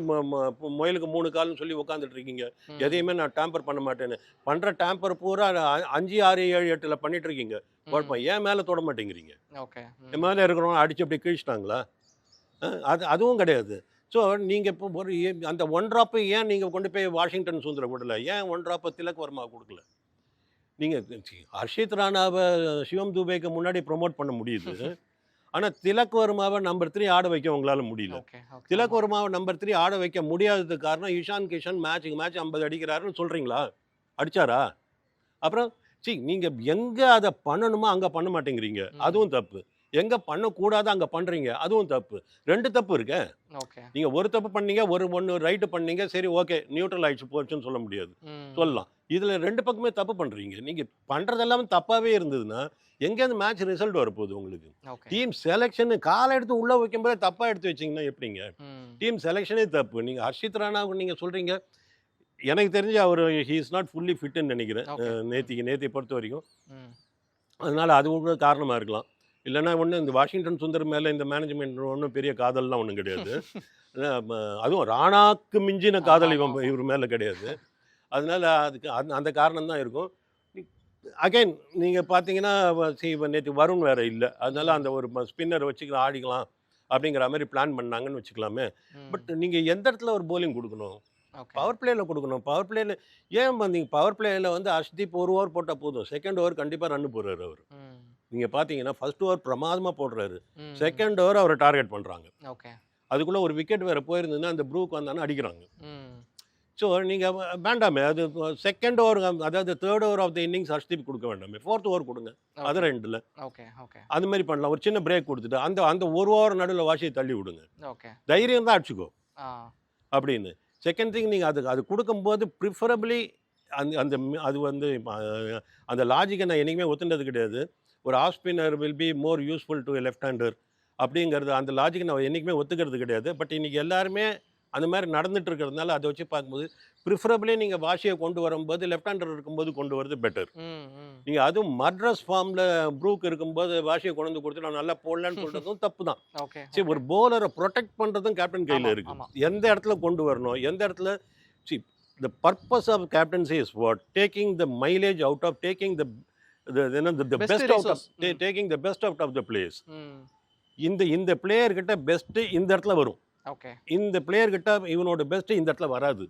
முயலுக்கு 3 கால்னு சொல்லி உட்காந்துட்டு இருக்கீங்க. எதையுமே நான் டேம்பர் பண்ண மாட்டேன்னு பண்ணுற டேம்பர் பூரா 5 6 7 8 பண்ணிட்டு இருக்கீங்க. குழப்பம். ஏன் மேலே தொட மாட்டேங்கிறீங்க? ஓகே. மேலே இருக்கிறவங்க அடிச்சு அப்படி கீழ்ச்சிட்டாங்களா? அதுவும் கிடையாது. ஸோ நீங்கள் இப்போ ஒரு அந்த 1 ட்ராப்பு ஏன் நீங்கள் கொண்டு போய் வாஷிங்டன் சுந்தரை விடலை? ஏன் 1 ட்ராப்பை திலக் வர்மா கொடுக்கல? நீங்கள் ஹர்ஷித் ராணாவை சிவம் துபேக்கு முன்னாடி ப்ரொமோட் பண்ண முடியுது. ஆனால் திலக் வர்மாவை நம்பர் 3 ஆட வைக்க உங்களால் முடியல. திலக் வர்மாவை நம்பர் 3 ஆட வைக்க முடியாததுக்கு காரணம் இஷான் கிஷன் மேட்சுக்கு மேட்ச் 50 அடிக்கிறாருன்னு சொல்கிறீங்களா? அடித்தாரா? அப்புறம் நீங்கள் எங்கே அதை பண்ணணுமோ அங்கே பண்ண மாட்டேங்கிறீங்க, அதுவும் தப்பு. எங்கே பண்ணக்கூடாது அங்கே பண்ணுறீங்க, அதுவும் தப்பு. 2 தப்பு இருக்கு. நீங்கள் ஒரு தப்பு பண்ணீங்க, ஒன்று ரைட்டு பண்ணீங்க, சரி ஓகே நியூட்ரல் ஆயிடுச்சு போச்சுன்னு சொல்ல முடியாது, சொல்லலாம். இதில் 2 பக்கமே தப்பு பண்ணுறீங்க. நீங்கள் பண்ணுறதெல்லாமே தப்பாகவே இருந்ததுன்னா எங்கேருந்து மேட்ச் ரிசல்ட் வரப்போகுது உங்களுக்கு? டீம் செலெக்ஷனு காலை எடுத்து உள்ளே வைக்கும்போதே தப்பாக எடுத்து வச்சிங்கன்னா எப்படிங்க? டீம் செலெக்ஷனே தப்பு. நீங்கள் ஹர்ஷித் ராணாவுக்கு நீங்கள் சொல்கிறீங்க, எனக்கு தெரிஞ்சு அவர் ஹீ இஸ் நாட் ஃபுல்லி ஃபிட்டுன்னு நினைக்கிறேன் நேற்றை பொறுத்த வரைக்கும். அதனால் அது ஒன்று காரணமாக இருக்கலாம். இல்லைன்னா ஒன்று இந்த வாஷிங்டன் சுந்தர் மேலே இந்த மேனேஜ்மெண்ட் ஒன்றும் பெரிய காதல்லாம் ஒன்றும் கிடையாது. அதுவும் ராணாக்கு மிஞ்சின காதல் இவர் மேலே கிடையாது. அதனால அதுக்கு அந்த காரணம் தான் இருக்கும். அகைன் நீங்கள் பார்த்தீங்கன்னா நேற்று வருண் வேறு இல்லை, அதனால அந்த ஒரு ஸ்பின்னர் வச்சுக்கலாம் ஆடிக்கலாம் அப்படிங்கிற மாதிரி பிளான் பண்ணாங்கன்னு வச்சுக்கலாமே. பட் நீங்கள் எந்த இடத்துல ஒரு போலிங் கொடுக்கணும்? பவர் பிளேயில் கொடுக்கணும். பவர் பிளேயில் ஏன் நீங்கள் பவர் பிளேயில் வந்து ஹர்ஷ்தீப் ஒரு ஓவர் போட்டால் போதும், செகண்ட் ஓவர் கண்டிப்பாக ரன் போடுறாரு அவர். நீங்கள் பார்த்தீங்கன்னா ஃபர்ஸ்ட் ஓவர் பிரமாதமாக போடுறாரு, செகண்ட் ஓவர் அவரை டார்கெட் பண்ணுறாங்க. அதுக்குள்ளே ஒரு விக்கெட் வேறு போயிருந்ததுன்னா அந்த ப்ரூக் வந்தானே அடிக்கிறாங்க. ஸோ நீங்கள் வேண்டாமே, அது செகண்ட் ஓவர், அதாவது third over of the innings Harshdeep கொடுக்க வேண்டாமே, ஃபோர்த் ஓவர் கொடுங்க அதர் எண்டில். அது மாதிரி பண்ணலாம். ஒரு சின்ன பிரேக் கொடுத்துட்டு அந்த ஒரு ஓவர் நடுவில் வாஷியை தள்ளி விடுங்க, தைரியம் தான் அடிச்சுக்கோ அப்படின்னு. செகண்ட் திங், நீங்கள் அது கொடுக்கும்போது ப்ரிஃபரபிளி அந்த அது வந்து அந்த லாஜிக்கை நான் என்றைக்குமே ஒத்துனது கிடையாது. ஒரு off spinner will be more useful to left hander அப்படிங்கிறது, அந்த லாஜிக்கை நான் என்றைக்குமே ஒத்துக்கிறது கிடையாது. பட் இன்றைக்கி எல்லாருமே அந்த மாதிரி நடந்துட்டு இருக்கிறதுனால அதை வச்சு பார்க்கும்போது ப்ரிஃபரபிளி நீங்கள் வாஷியை கொண்டு வரும்போது லெஃப்ட் ஹேண்டர் இருக்கும்போது கொண்டு வரது பெட்டர். நீங்கள் அதுவும் மட்ரஸ் ஃபார்மில் ப்ரூக் இருக்கும்போது வாஷியை கொண்டு வந்து கொடுத்து நான் நல்லா போடலான்னு சொல்கிறதும் தப்பு தான். சரி, ஒரு போலரை ப்ரொடெக்ட் பண்ணுறதும் கேப்டன் கையில் இருக்குது. எந்த இடத்துல கொண்டு வரணும், எந்த இடத்துல. See, the purpose of captaincy is what? Taking the mileage out of, taking the best out of, taking the best out of the players. இந்த பிளேயர் கிட்ட பெஸ்ட்டு இந்த இடத்துல வரும், இந்த பிளேயர் கிட்ட இவனோட பெஸ்ட்டு இந்த இடத்துல வராது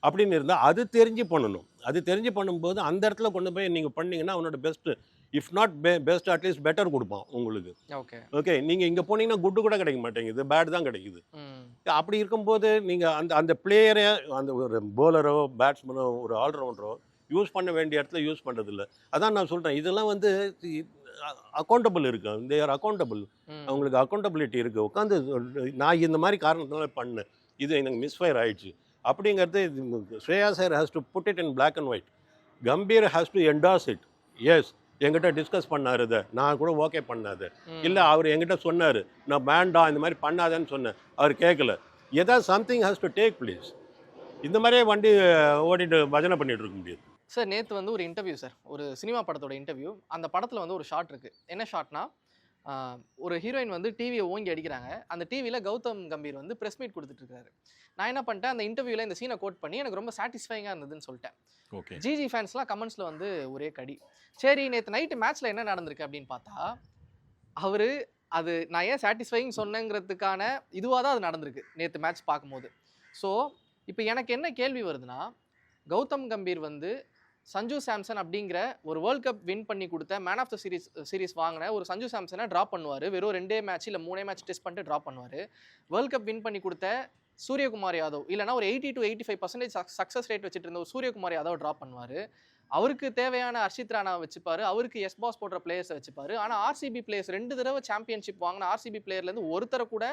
அப்படின்னு இருந்தால் அது தெரிஞ்சு பண்ணணும். அது தெரிஞ்சு பண்ணும்போது அந்த இடத்துல கொண்டு போய் நீங்கள் பண்ணீங்கன்னா அவனோட best, if not best at least better கொடுப்பான் உங்களுக்கு. ஓகே, நீங்கள் இங்கே போனீங்கன்னா குட்டு கூட கிடைக்க மாட்டேங்குது, பேட் தான் கிடைக்குது. அப்படி இருக்கும்போது நீங்கள் அந்த பிளேயரை, அந்த ஒரு போலரோ பேட்ஸ்மேனோ ஒரு ஆல்ரவுண்டரோ யூஸ் பண்ண வேண்டிய இடத்துல யூஸ் பண்ணுறதில்ல. அதான் நான் சொல்கிறேன், இதெல்லாம் வந்து அக்கௌண்டபிள் இருக்கு, தே ஆர் அக்கௌண்டபிள், அவங்களுக்கு அக்கௌண்டபிலிட்டி இருக்குது. உட்காந்து நான் இந்த மாதிரி காரணத்தினால பண்ணேன், இது எனக்கு மிஸ்ஃபயர் ஆயிடுச்சு அப்படிங்கிறது. Shreya sir has to put it in black and white, Gambhir has to endorse it. Yes, என்கிட்ட டிஸ்கஸ் பண்ணார், இதை நான் கூட ஓகே பண்ணாது இல்லை, அவர் என்கிட்ட சொன்னார் நான் வேண்டாம் இந்த மாதிரி பண்ணாதேன்னு சொன்னேன், அவர் கேட்கல. ஏதாவது something has to take place. இந்த மாதிரியே வண்டி ஓடிட்டு பஜனை பண்ணிட்டு இருக்க முடியாது சார். நேற்று வந்து ஒரு இன்டர்வியூ சார், ஒரு சினிமா படத்தோட இன்டர்வியூ. அந்த படத்தில் வந்து ஒரு ஷாட் இருக்குது. என்ன ஷாட்னா, ஒரு ஹீரோயின் வந்து டிவியை ஓங்கி அடிக்கிறாங்க. அந்த டிவியில் கௌதம் கம்பீர் வந்து ப்ரெஸ் மீட் கொடுத்துட்ருக்காரு. நான் என்ன பண்ணிட்டேன், அந்த இன்டர்வியூவில் இந்த சீனை கோட் பண்ணி எனக்கு ரொம்ப சாட்டிஸ்ஃபைங்காக இருந்ததுன்னு சொல்லிட்டேன். ஜிஜி ஃபேன்ஸ்லாம் கமெண்ட்ஸில் வந்து ஒரே கடி. சரி, நேற்று நைட்டு மேட்ச்சில் என்ன நடந்திருக்கு அப்படின்னு பார்த்தா, அவர் அது நான் ஏன் சாட்டிஸ்ஃபைங் சொன்னேங்கிறதுக்கான இதுவாக தான் அது நடந்திருக்கு நேற்று மேட்ச் பார்க்கும்போது. ஸோ இப்போ எனக்கு என்ன கேள்வி வருதுன்னா, கௌதம் கம்பீர் வந்து சஞ்சு சாம்சன் அப்படிங்கிற ஒரு வேர்ல்ட் கப் வின் பண்ணி கொடுத்த மேன் ஆஃப் த சீரிஸ் வாங்கின ஒரு சஞ்சு சாம்சனை ட்ராப் பண்ணுவார். வெறும் 2 மேட்ச் இல்லை 3 மேட்ச் டெஸ்ட் பண்ணிட்டு ட்ராப் பண்ணுவார். வேர்ல்ட் கப் வின் பண்ணி கொடுத்த சூரியகுமார் யாதவ், இல்லைனா ஒரு 80 to 85% சக்ஸஸ் ரேட் வச்சுட்டு இருந்த ஒரு சூரியகுமார் யாதவ் ட்ராப் பண்ணுவார். அவருக்கு தேவையான ஹர்ஷித் ராணா வச்சுப்பாரு, அவருக்கு எஸ் பாஸ் போடுற பிளேயர்ஸை வச்சுப்பாரு. ஆனால் ஆர்சிபி பிளேயர்ஸ் 2 தடவை சாம்பியன்ஷிப் வாங்கின ஆர்சிபி பிளேயர்லேருந்து ஒருத்தரை கூட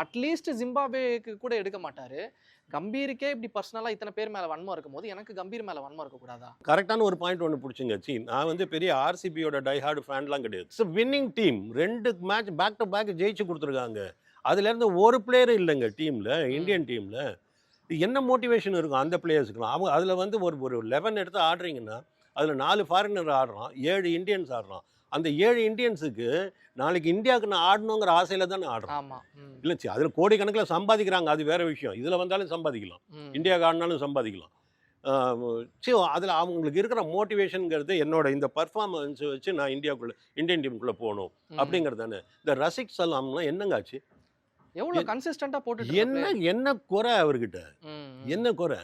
அட்லீஸ்ட் ஜிம்பாப்வேக்கு கூட எடுக்க மாட்டார். கம்பீருக்கே இப்படி பர்சனலாக இத்தனை பேர் மேலே வன்மம் இருக்கும் போது எனக்கு கம்பீர் மேலே வன்மம் இருக்கக்கூடாதா? கரெக்டான ஒரு பாயிண்ட் ஒன்று பிடிச்சிங்க. நான் வந்து பெரிய ஆர்சிபியோட டைஹார்டு ஃபேன்லாம் கிடையாது. It's winning team, 2 match back to back ஜெயிச்சு கொடுத்துருக்காங்க. அதுலேருந்து ஒரு பிளேயரும் இல்லைங்க டீமில், இந்தியன் டீமில். என்ன மோட்டிவேஷன் இருக்கும் அந்த பிளேயர்ஸுக்குலாம்? அவங்க அதில் வந்து ஒரு 11 எடுத்து ஆடுறீங்கன்னா அதில் 4 ஃபாரினர் ஆடுறான், 7 இந்தியன்ஸ் ஆடுறான். அந்த 7 இந்தியன்ஸுக்கு நாளைக்கு இந்தியாவுக்கு நான் ஆடணுங்கிற ஆசையில் தான் ஆடுறேன். இல்லை, அதில் கோடிக்கணக்கில் சம்பாதிக்கிறாங்க, அது வேற விஷயம். இதில் வந்தாலும் சம்பாதிக்கலாம், இந்தியாவுக்கு ஆடினாலும் சம்பாதிக்கலாம். ஸோ அதில் அவங்களுக்கு இருக்கிற மோட்டிவேஷனுங்கிறது என்னோட இந்த பர்ஃபார்மன்ஸ் வச்சு நான் இந்தியன் டீமுக்குள்ளே போகணும் அப்படிங்கிறது தானே. இந்த ரசிக் சலாம்லாம் என்னங்க ஆச்சு? எவ்வளோ கன்சிஸ்டண்டாக போட்டு என்ன குறை அவர்கிட்ட? என்ன குறை?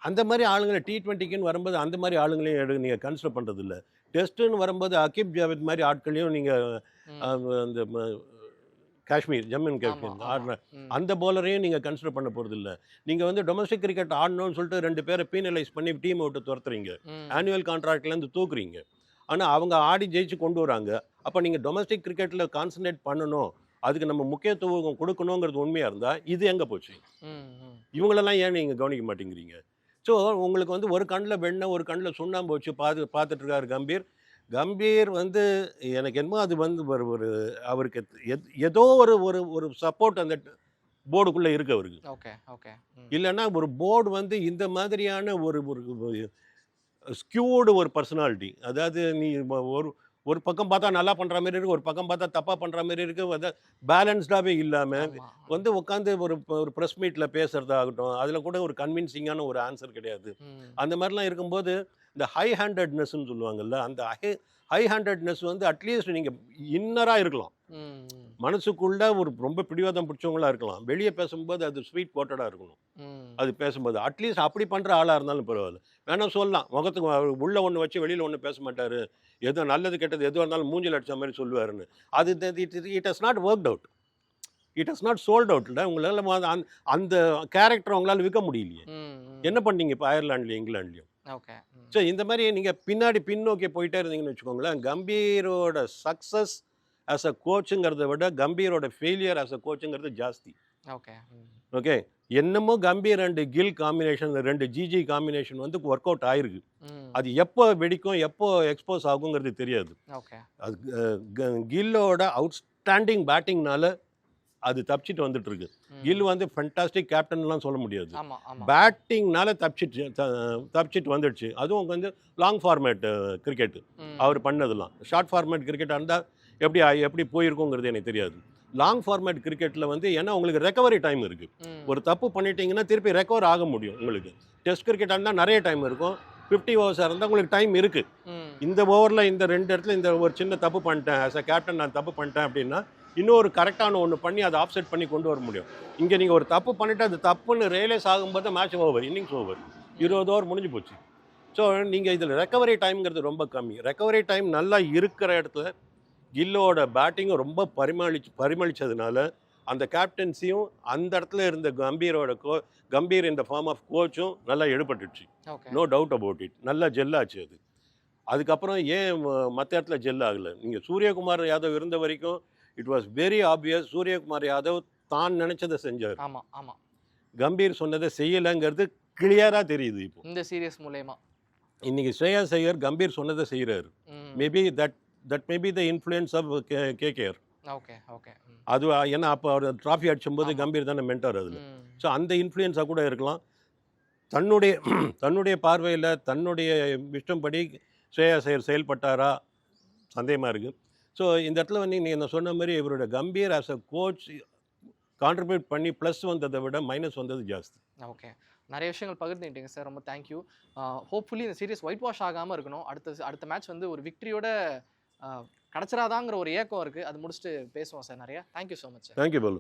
அந்த மாதிரி ஆளுங்களை T20க்குன்னு வரும்போது அந்த மாதிரி ஆளுங்களையும் நீங்கள் கன்சிடர் பண்ணுறது இல்லை. டெஸ்ட்டுன்னு வரும்போது அகிப் ஜாவேத் மாதிரி ஆட்களையும் நீங்கள் அந்த காஷ்மீர், ஜம்மு அண்ட் காஷ்மீர் ஆடுற அந்த போலரையும் நீங்கள் கன்சிடர் பண்ண போகிறது இல்லை. நீங்கள் வந்து டொமஸ்டிக் கிரிக்கெட் ஆடணும்னு சொல்லிட்டு 2 பேரை பீனலைஸ் பண்ணி டீம் விட்டு துரத்துறீங்க, ஆனுவல் கான்ட்ராக்ட்லேருந்து தூக்குறீங்க. ஆனால் அவங்க ஆடி ஜெயிச்சு கொண்டு வராங்க. அப்போ நீங்கள் டொமஸ்டிக் கிரிக்கெட்டில் கான்சன்ட்ரேட் பண்ணணும், அதுக்கு நம்ம முக்கியத்துவம் கொடுக்கணுங்கிறது உண்மையாக இருந்தால் இது எங்கே போச்சு? இவங்களெல்லாம் ஏன் நீங்கள் கவனிக்க மாட்டேங்கிறீங்க? ஸோ உங்களுக்கு வந்து ஒரு கண்ணில் வெண்ணெய் ஒரு கண்ணில் சுண்ணாம்பு வச்சு பார்த்துட்ருக்காரு கம்பீர். கம்பீர் வந்து எனக்கு என்னமோ அது வந்து ஒரு அவருக்கு ஏதோ ஒரு சப்போர்ட் அந்த போர்டுக்குள்ளே இருக்கு அவருக்கு. இல்லைன்னா ஒரு போர்டு வந்து இந்த மாதிரியான ஒரு ஸ்கியூடு ஒரு பர்சனாலிட்டி, அதாவது நீ ஒரு பக்கம் பார்த்தா நல்லா பண்ணுற மாதிரி இருக்குது, ஒரு பக்கம் பார்த்தா தப்பாக பண்ணுற மாதிரி இருக்குது. வந்து பேலன்ஸ்டாகவே இல்லாமல் ஆமா. வந்து உட்காந்து ஒரு ப்ரெஸ் மீட்டில் பேசுகிறதாகட்டும், அதில் கூட ஒரு கன்வின்சிங்கான ஒரு ஆன்சர் கிடையாது. ம். அந்த மாதிரிலாம் இருக்கும்போது இந்த ஹை ஹேண்டட்னஸ்ன்னு சொல்லுவாங்கல்ல, அந்த ஹை ஹேண்டட்னஸ் வந்து அட்லீஸ்ட் நீங்கள் இன்னராக இருக்கலாம், ம். மனசுக்குள்ள ஒரு ரொம்ப பிடிவாதம் பிடிச்சவங்களா இருக்கலாம், வெளியே பேசும்போது அது ஸ்வீட் கோட்டடாக இருக்கணும். ம். அது பேசும்போது அட்லீஸ்ட் அப்படி பண்ணுற ஆளாக இருந்தாலும் பரவாயில்ல. வேணா சொல்லலாம், முகத்துக்கு உள்ள ஒன்று வச்சு வெளியில் ஒன்று பேச மாட்டார், எது நல்லது கெட்டது எதுவாக இருந்தாலும் மூஞ்சில் அடிச்ச மாதிரி சொல்லுவாருன்னு. அது it has not worked out, it has not sold out. இல்லை உங்களால் அந்த கேரக்டர் உங்களால் விற்க முடியலையே. ம். என்ன பண்ணீங்க இப்போ அயர்லாண்ட்லேயும் இங்கிலாண்ட்லேயும்? ஓகே. ஸோ இந்த மாதிரி நீங்கள் பின்னோக்கி போயிட்டே இருந்தீங்கன்னு வச்சுக்கோங்களேன், கம்பீரோட சக்ஸஸ் ஆஸ் அ கோச்சுங்கிறத விட கம்பீரோட ஃபெயிலியர் ஆஸ் அ கோச்சுங்கிறது ஜாஸ்தி. ஓகே. ஓகே, என்னமோ Gambhir and Gill combination, 2 GG combination வந்து ஒர்க் அவுட் ஆயிருக்கு. ம். அது எப்போ வெடிக்கும், எப்போ எக்ஸ்போஸ் ஆகுங்கிறது தெரியாது. ஓகே. அது கில்லோட அவுட்ஸ்டாண்டிங் பேட்டிங்னால அது தப்பிச்சிட்டு வந்துட்டு இருக்கு. ம். கில் வந்து ஃபென்டாஸ்டிக் கேப்டன்லாம் சொல்ல முடியாது, ஆமா, ஆமா. பேட்டிங்னால தப்பிச்சிட்டு வந்துடுச்சு. அதுவும் வந்து லாங் ஃபார்மேட் கிரிக்கெட் ம். அவர் பண்ணதெல்லாம். ஷார்ட் ஃபார்மேட் கிரிக்கெட்டாக இருந்தால் எப்படி போயிருக்குங்கிறது எனக்கு தெரியாது. லாங் ஃபார்மேட் கிரிக்கெட்டில் வந்து ஏன்னா உங்களுக்கு ரெக்கவரி டைம் இருக்குது. ம். ஒரு தப்பு பண்ணிட்டீங்கன்னா திருப்பி ரெக்கவர் ஆக முடியும் உங்களுக்கு. டெஸ்ட் கிரிக்கெட்டாக இருந்தால் நிறைய டைம் இருக்கும், 50 ஓவர்ஸாக இருந்தால் உங்களுக்கு டைம் இருக்குது. ம். இந்த ஓவரில் இந்த 2 இடத்துல இந்த ஒரு சின்ன தப்பு பண்ணிட்டேன், ஆஸ் அ கேப்டன் நான் தப்பு பண்ணிட்டேன் அப்படின்னா இன்னொரு கரெக்டான ஒன்று பண்ணி அதை ஆஃப்செட் பண்ணி கொண்டு வர முடியும். இங்கே நீங்கள் ஒரு தப்பு பண்ணிவிட்டு அது தப்புன்னு ரியலைஸ் ஆகும்போது match over, innings over, 20 over முடிஞ்சு போச்சு. ஸோ நீங்கள் இதில் ரெக்கவரி டைம்ங்கிறது ரொம்ப கம்மி. ரெக்கவரி டைம் நல்லா இருக்கிற இடத்துல கில்லோட பேட்டிங்கும் ரொம்ப பரிமளிச்சதுனால அந்த கேப்டன்சியும் அந்த இடத்துல இருந்த கம்பீர் இந்த ஃபார்ம் ஆஃப் கோச்சும் நல்லா எடுபட்டுச்சு. Okay. No doubt about it. நல்லா ஜெல்லாச்சு அது. அதுக்கப்புறம் ஏன் மற்ற இடத்துல ஜெல் ஆகலை? நீங்கள் சூரியகுமார் யாதவ் இருந்த வரைக்கும் it was very obvious, Suryakumar Yadav தான் நினச்சதை செஞ்சார், ஆமா, ஆமா. கம்பீர் சொன்னதை செய்யலைங்கிறது கிளியராக தெரியுது. இப்போ இந்த சீரியஸ் மூலமா. இன்னைக்கு ஸ்ரேயாஸ் ஐயர் கம்பீர் சொன்னதை செய்கிறாரு. ம். Maybe that may be the influence of KKR. Okay. Okay. ம். அது ஏன்னா அப்போ அவர் ட்ராஃபி அடிச்சும்போது ஆமா. கம்பீர் தானே மென்டார் அதில். ம். ஸோ அந்த இன்ஃப்ளூயன்ஸாக கூட இருக்கலாம். தன்னுடைய பார்வையில் தன்னுடைய இஷ்டம்படி ஸ்ரேயாஸ் ஐயர் செயல்பட்டாரா சந்தேகமாக இருக்குது. ஸோ இந்த இடத்துல வந்து நீங்கள் சொன்ன மாதிரி இவரோட Gambhir as a coach contribute பண்ணி ப்ளஸ் வந்ததை விட மைனஸ் வந்தது ஜாஸ்தி. ஓகே. நிறைய விஷயங்கள் பகிர்ந்துக்கிட்டீங்க சார், ரொம்ப தேங்க்யூ. ஹோப்ஃபுல்லி இந்த சீரியஸ் ஒயிட் வாஷ் ஆகாமல் இருக்கணும். அடுத்த மேட்ச் வந்து ஒரு விக்டரியோட கிடச்சிராதாங்கிற ஒரு ஏக்கம் இருக்குது. அது முடிச்சுட்டு பேசுவோம் சார் நிறையா. Thank you so much sir. Thank you Balu.